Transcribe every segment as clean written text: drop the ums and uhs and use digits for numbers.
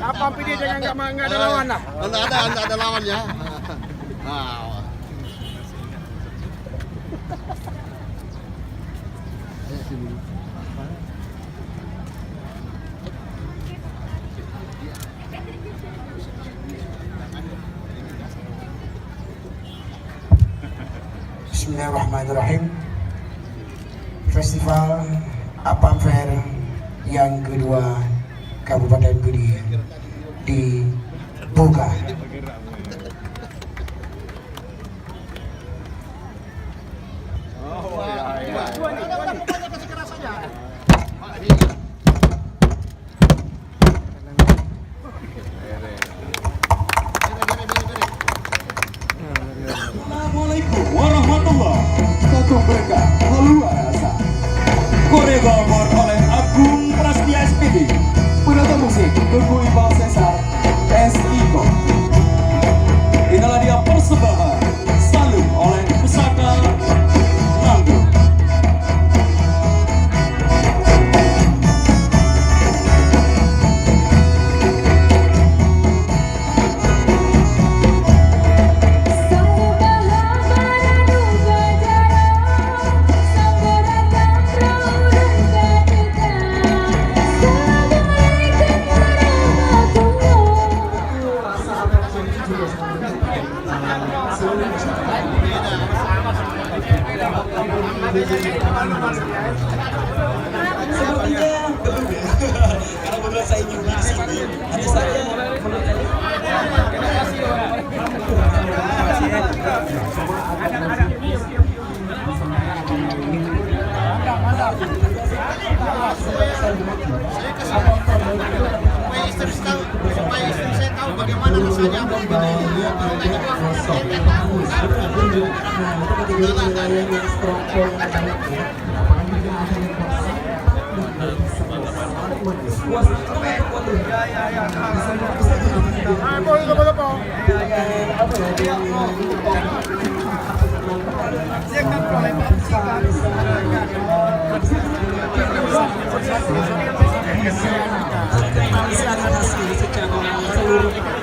Apa PD jangan nggak ada lawan lah. Nggak ada lawannya. Bismillahirrahmanirrahim. Festival Apam Fair yang kedua Kabupaten Pidi dibuka. Assalamualaikum warahmatullahi wabarakatuh. Luar biasa. Koreografer oleh Agung Prasetya SPD. Penata musik Teguh Iqbal Cesar S.Iko. Inilah dia persembahan Salum oleh Pusaka Nanggung. Karena benar saya ingin di sini, hanya saja supaya istri saya tahu bagaimana rasanya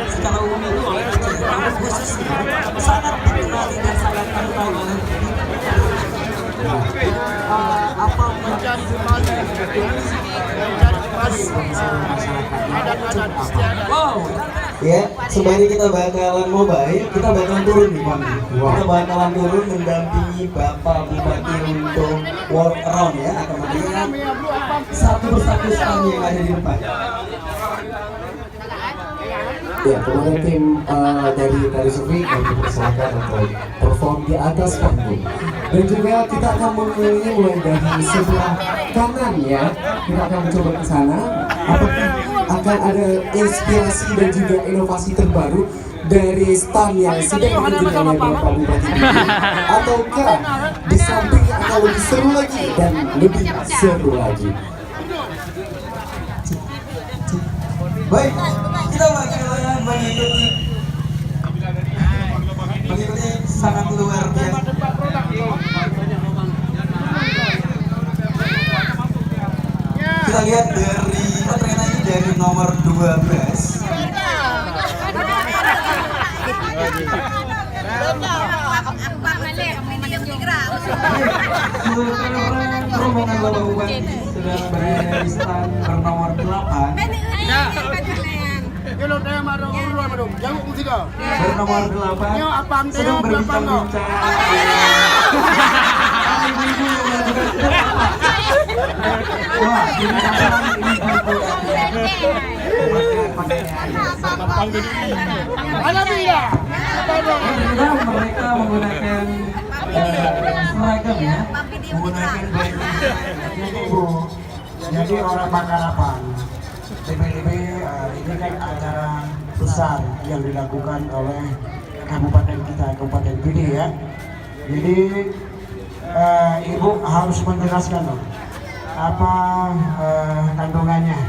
secara umum itu oleh khususnya sangat dikenali dan sangat terkenal oleh Apa menjadi kembali adat-adat istiadat. Ya, sembari kita bakalan mobile, kita bakalan turun nih Bang. Kita bakalan turun mendampingi Bapak Bupati untuk walk around ya, akan melihat satu persatu stand yang ada di depan. Ya, kemudian tim dari Tari Sufi kami persilakan untuk perform di atas panggung. Dan juga kita akan mengelilingi mulai dari sebelah kanan ya. Kita akan mencoba ke sana. Apakah akan ada inspirasi dan juga inovasi terbaru dari stand yang sedang ditunjukkan oleh Bapak Bupati ini? Ataukah di sampingnya akan lebih seru lagi dan lebih seru lagi? baik, kita bakalan mengikuti sangat luar biasa. Kita lihat dari ternyata ini dari nomor 12. Rombongan Bapak Bupati sudah berada di stand bernomor 8. Bernomor 8 sedang berbincang-bincang. Wah, ini mereka menggunakan seragam ya, menggunakan baju. Ibu, jadi orang Bangkarapan TPDB ini kan acara besar yang dilakukan oleh kabupaten kita, Kabupaten Pidi ya. Jadi Ibu harus menjelaskan dong apa kandungannya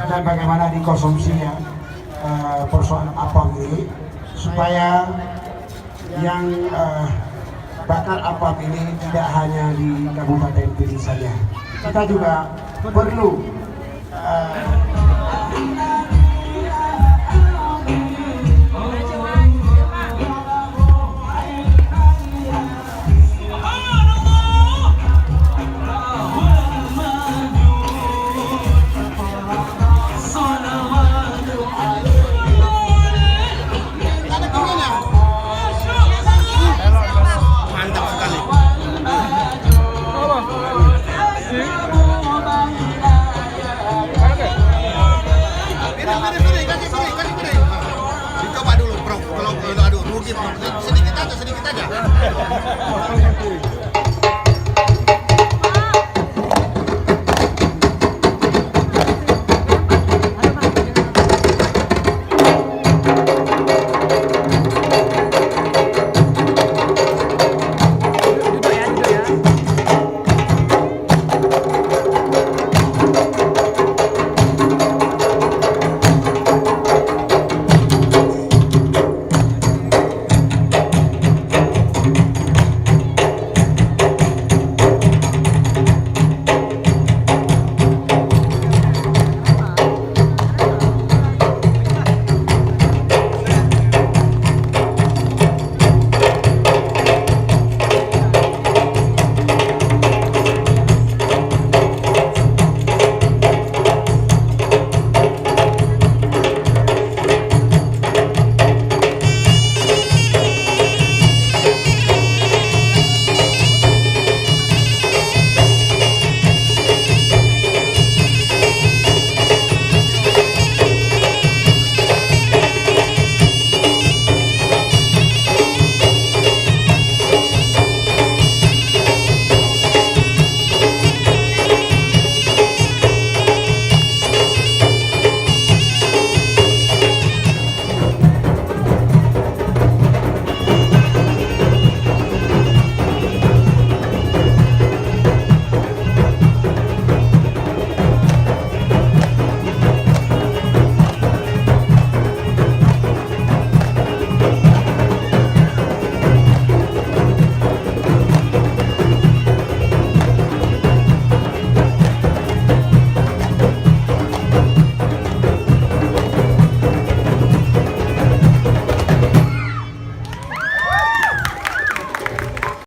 dan bagaimana dikonsumsinya persoalan apam ini supaya yang bakar apam ini tidak hanya di Kabupaten Pidi saja. Kita juga perlu Mantap sekali. Piring, kasih piring. Dicoba dulu, bro. Kalau aduh rugi, bro. Sedikit aja.